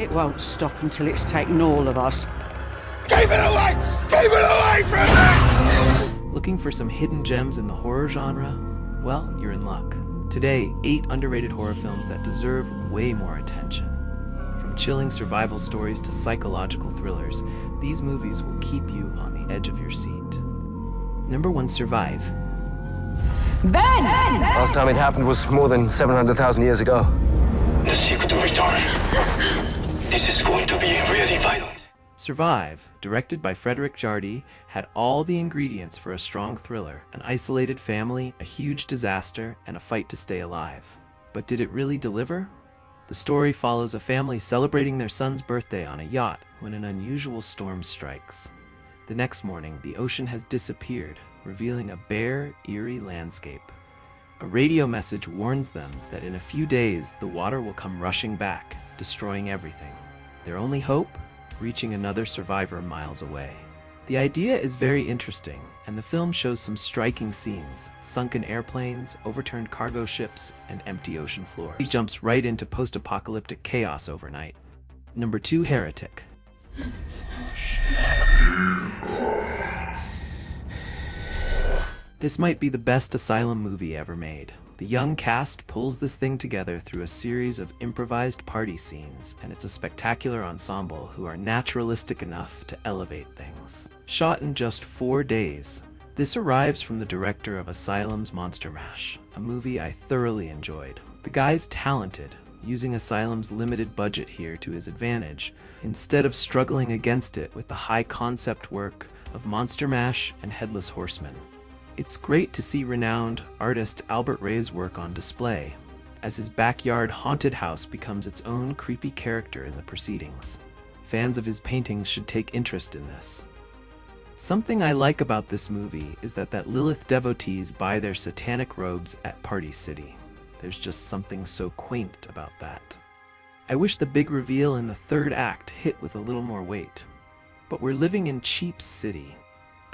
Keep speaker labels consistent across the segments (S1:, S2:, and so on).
S1: It won't stop until it's taken all of us.
S2: Keep it away! Keep it away from me!
S3: Looking for some hidden gems in the horror genre? Well, you're in luck. Today, 8 underrated horror films that deserve way more attention. From chilling survival stories to psychological thrillers, these movies will keep you on the edge of your seat. Number 1, Survive.
S4: Ben!
S5: Last time it happened was more than 700,000 years ago.
S2: The secret will return. This is going to be really violent.
S3: Survive, directed by Frederick Jardy, had all the ingredients for a strong thriller: an isolated family, a huge disaster, and a fight to stay alive. But did it really deliver? The story follows a family celebrating their son's birthday on a yacht when an unusual storm strikes. The next morning, the ocean has disappeared, revealing a bare, eerie landscape. A radio message warns them that in a few days, the water will come rushing back, destroying everything. Their only hope? Reaching another survivor miles away. The idea is very interesting, and the film shows some striking scenes: sunken airplanes, overturned cargo ships, and empty ocean floors. He jumps right into post-apocalyptic chaos overnight. Number 2, Heretic. This might be the best asylum movie ever made. The young cast pulls this thing together through a series of improvised party scenes, and it's a spectacular ensemble who are naturalistic enough to elevate things. Shot in just 4 days, this arrives from the director of Asylum's Monster Mash, a movie I thoroughly enjoyed. The guy's talented, using Asylum's limited budget here to his advantage, instead of struggling against it with the high concept work of Monster Mash and Headless Horseman. It's great to see renowned artist Albert Ray's work on display, as his backyard haunted house becomes its own creepy character in the proceedings. Fans of his paintings should take interest in this. Something I like about this movie is that Lilith devotees buy their satanic robes at Party City. There's just something so quaint about that. I wish the big reveal in the 3rd act hit with a little more weight. But we're living in Cheap City.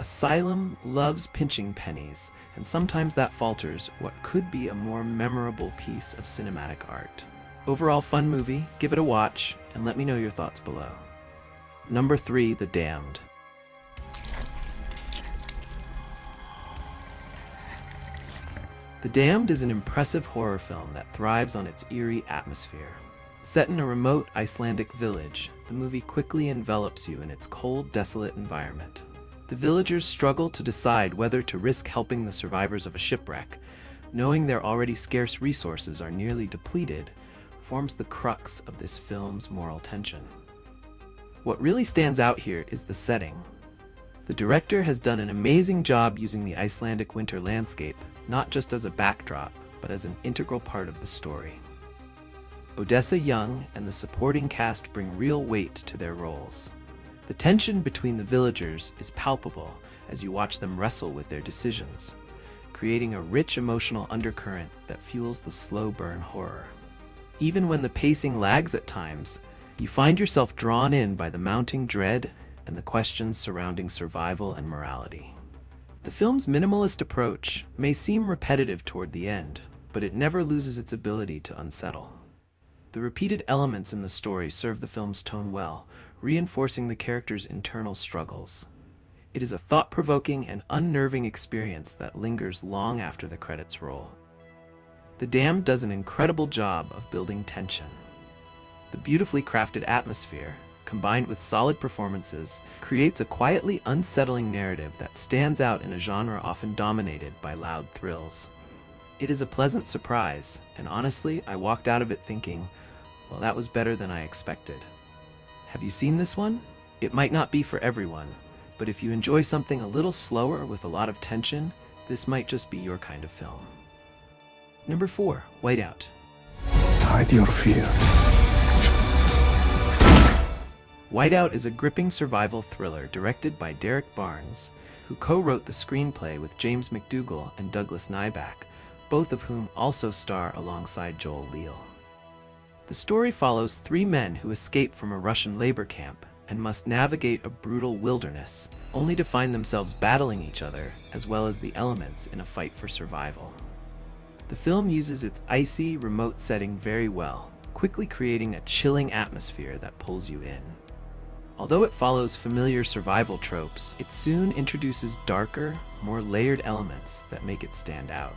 S3: Asylum loves pinching pennies, and sometimes that falters what could be a more memorable piece of cinematic art. Overall fun movie, give it a watch, and let me know your thoughts below. Number 3, The Damned. The Damned is an impressive horror film that thrives on its eerie atmosphere. Set in a remote Icelandic village, the movie quickly envelops you in its cold, desolate environment. The villagers struggle to decide whether to risk helping the survivors of a shipwreck, knowing their already scarce resources are nearly depleted, forms the crux of this film's moral tension. What really stands out here is the setting. The director has done an amazing job using the Icelandic winter landscape, not just as a backdrop, but as an integral part of the story. Odessa Young and the supporting cast bring real weight to their roles. The tension between the villagers is palpable as you watch them wrestle with their decisions, creating a rich emotional undercurrent that fuels the slow burn horror. Even when the pacing lags at times, you find yourself drawn in by the mounting dread and the questions surrounding survival and morality. The film's minimalist approach may seem repetitive toward the end, but it never loses its ability to unsettle. The repeated elements in the story serve the film's tone well, reinforcing the characters' internal struggles. It is a thought-provoking and unnerving experience that lingers long after the credits roll. The Damned does an incredible job of building tension. The beautifully crafted atmosphere, combined with solid performances, creates a quietly unsettling narrative that stands out in a genre often dominated by loud thrills. It is a pleasant surprise, and honestly, I walked out of it thinking, well, that was better than I expected. Have you seen this one? It might not be for everyone, but if you enjoy something a little slower with a lot of tension, this might just be your kind of film. Number 4, Whiteout.
S2: Hide your fear.
S3: Whiteout is a gripping survival thriller directed by Derek Barnes, who co-wrote the screenplay with James McDougall and Douglas Nyback, both of whom also star alongside Joel Leal. The story follows 3 men who escape from a Russian labor camp and must navigate a brutal wilderness, only to find themselves battling each other as well as the elements in a fight for survival. The film uses its icy, remote setting very well, quickly creating a chilling atmosphere that pulls you in. Although it follows familiar survival tropes, it soon introduces darker, more layered elements that make it stand out.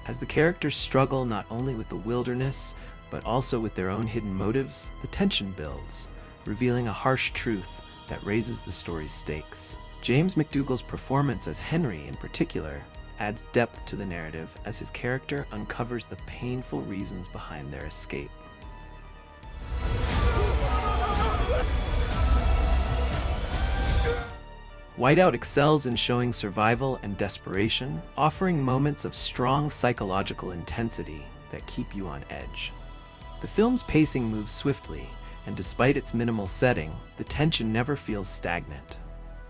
S3: As the characters struggle not only with the wilderness, but also with their own hidden motives, the tension builds, revealing a harsh truth that raises the story's stakes. James McDougall's performance as Henry, in particular, adds depth to the narrative as his character uncovers the painful reasons behind their escape. Whiteout excels in showing survival and desperation, offering moments of strong psychological intensity that keep you on edge. The film's pacing moves swiftly, and despite its minimal setting, the tension never feels stagnant.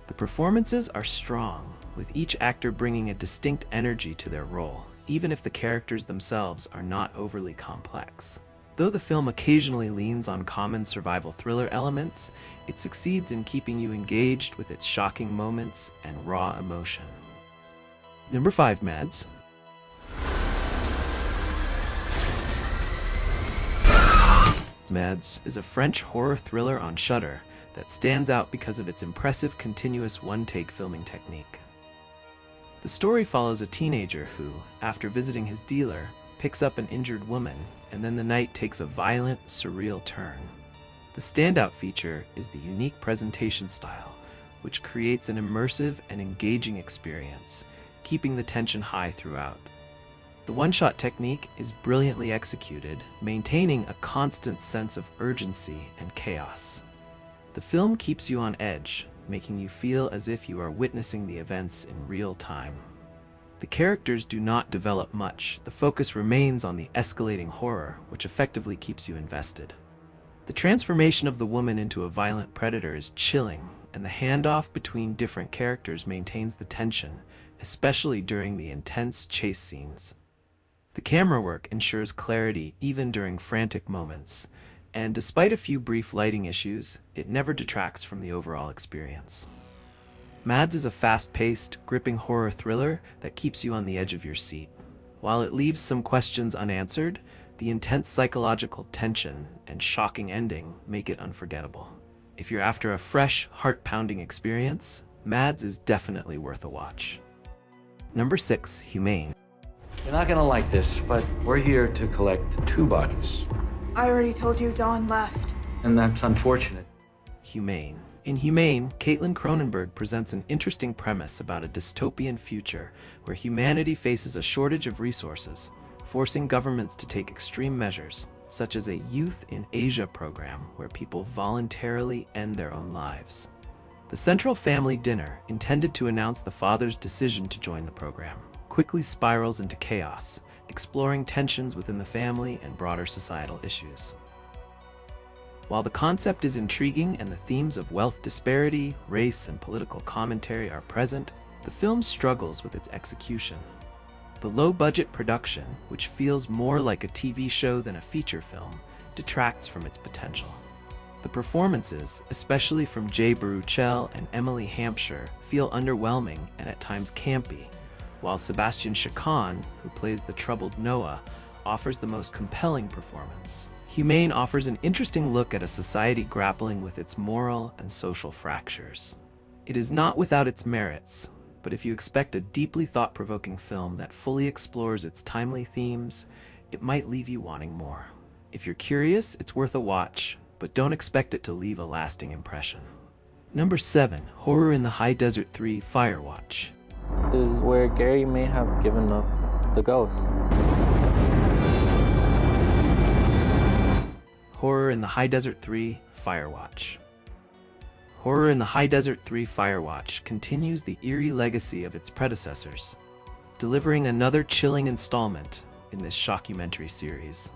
S3: The performances are strong, with each actor bringing a distinct energy to their role, even if the characters themselves are not overly complex. Though the film occasionally leans on common survival thriller elements, it succeeds in keeping you engaged with its shocking moments and raw emotion. Number 5, Mads. Mads is a French horror thriller on Shudder that stands out because of its impressive continuous one-take filming technique. The story follows a teenager who, after visiting his dealer, picks up an injured woman, and then the night takes a violent, surreal turn. The standout feature is the unique presentation style, which creates an immersive and engaging experience, keeping the tension high throughout. The one-shot technique is brilliantly executed, maintaining a constant sense of urgency and chaos. The film keeps you on edge, making you feel as if you are witnessing the events in real time. The characters do not develop much. The focus remains on the escalating horror, which effectively keeps you invested. The transformation of the woman into a violent predator is chilling, and the handoff between different characters maintains the tension, especially during the intense chase scenes. The camera work ensures clarity even during frantic moments, and despite a few brief lighting issues, it never detracts from the overall experience. Mads is a fast-paced, gripping horror thriller that keeps you on the edge of your seat. While it leaves some questions unanswered, the intense psychological tension and shocking ending make it unforgettable. If you're after a fresh, heart-pounding experience, Mads is definitely worth a watch. Number 6, Humane.
S6: You're not gonna like this, but we're here to collect 2 bodies.
S7: I already told you Dawn left.
S6: And that's unfortunate.
S3: Humane. In Humane, Caitlin Cronenberg presents an interesting premise about a dystopian future where humanity faces a shortage of resources, forcing governments to take extreme measures, such as a Youth in Asia program where people voluntarily end their own lives. The central family dinner, intended to announce the father's decision to join the program, quickly spirals into chaos, exploring tensions within the family and broader societal issues. While the concept is intriguing and the themes of wealth disparity, race, and political commentary are present, the film struggles with its execution. The low-budget production, which feels more like a TV show than a feature film, detracts from its potential. The performances, especially from Jay Baruchel and Emily Hampshire, feel underwhelming and at times campy, while Sebastian Chacon, who plays the troubled Noah, offers the most compelling performance. Humane offers an interesting look at a society grappling with its moral and social fractures. It is not without its merits, but if you expect a deeply thought-provoking film that fully explores its timely themes, it might leave you wanting more. If you're curious, it's worth a watch, but don't expect it to leave a lasting impression. Number 7, Horror in the High Desert 3: Firewatch.
S8: Is where Gary may have given up the ghost.
S3: Horror in the High Desert 3: Firewatch. Horror in the High Desert 3: Firewatch continues the eerie legacy of its predecessors, delivering another chilling installment in this shockumentary series.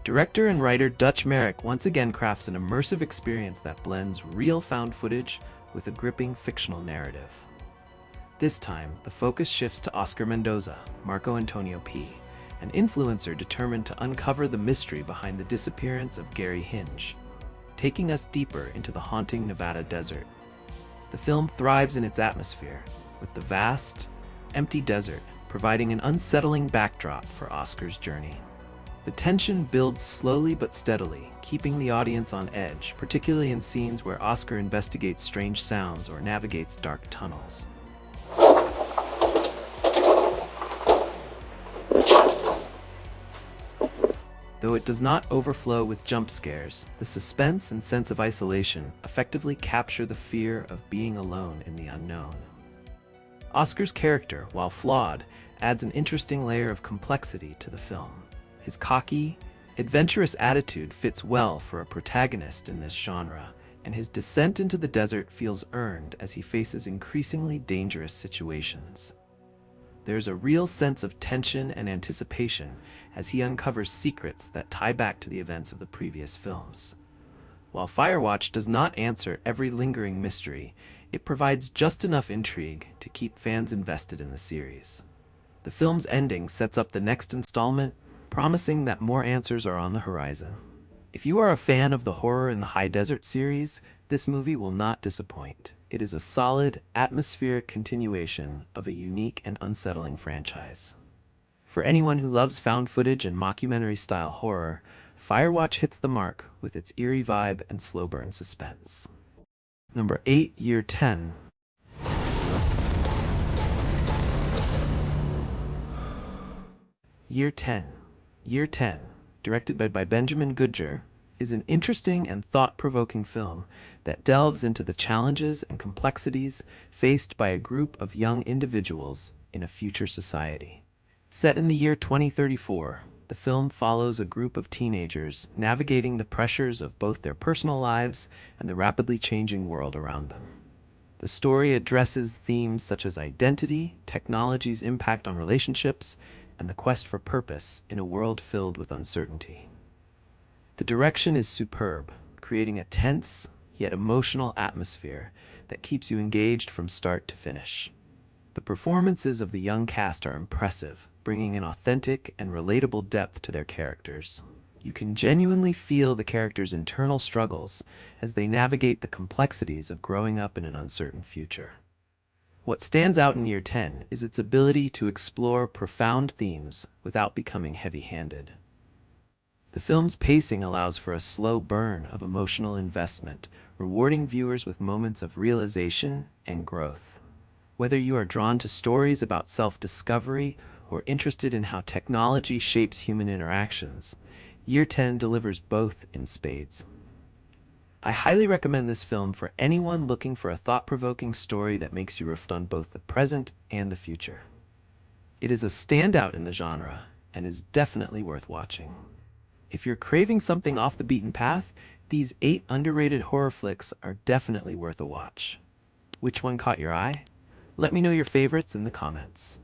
S3: Director and writer Dutch Merrick once again crafts an immersive experience that blends real found footage with a gripping fictional narrative. This time, the focus shifts to Oscar Mendoza, Marco Antonio P., an influencer determined to uncover the mystery behind the disappearance of Gary Hinge, taking us deeper into the haunting Nevada desert. The film thrives in its atmosphere, with the vast, empty desert providing an unsettling backdrop for Oscar's journey. The tension builds slowly but steadily, keeping the audience on edge, particularly in scenes where Oscar investigates strange sounds or navigates dark tunnels. Though it does not overflow with jump scares, the suspense and sense of isolation effectively capture the fear of being alone in the unknown. Oscar's character, while flawed, adds an interesting layer of complexity to the film. His cocky, adventurous attitude fits well for a protagonist in this genre, and his descent into the desert feels earned as he faces increasingly dangerous situations. There's a real sense of tension and anticipation as he uncovers secrets that tie back to the events of the previous films. While Firewatch does not answer every lingering mystery, it provides just enough intrigue to keep fans invested in the series. The film's ending sets up the next installment, promising that more answers are on the horizon. If you are a fan of the Horror in the High Desert series, this movie will not disappoint. It is a solid, atmospheric continuation of a unique and unsettling franchise. For anyone who loves found footage and mockumentary-style horror, Firewatch hits the mark with its eerie vibe and slow burn suspense. Number 8, Year 10. Year 10. Year 10, directed by Benjamin Goodger, is an interesting and thought-provoking film that delves into the challenges and complexities faced by a group of young individuals in a future society. Set in the year 2034, the film follows a group of teenagers navigating the pressures of both their personal lives and the rapidly changing world around them. The story addresses themes such as identity, technology's impact on relationships, and the quest for purpose in a world filled with uncertainty. The direction is superb, creating a tense yet emotional atmosphere that keeps you engaged from start to finish. The performances of the young cast are impressive, bringing an authentic and relatable depth to their characters. You can genuinely feel the characters' internal struggles as they navigate the complexities of growing up in an uncertain future. What stands out in Year 10 is its ability to explore profound themes without becoming heavy-handed. The film's pacing allows for a slow burn of emotional investment, rewarding viewers with moments of realization and growth. Whether you are drawn to stories about self-discovery or interested in how technology shapes human interactions, Year 10 delivers both in spades. I highly recommend this film for anyone looking for a thought-provoking story that makes you reflect on both the present and the future. It is a standout in the genre and is definitely worth watching. If you're craving something off the beaten path, these 8 underrated horror flicks are definitely worth a watch. Which one caught your eye? Let me know your favorites in the comments.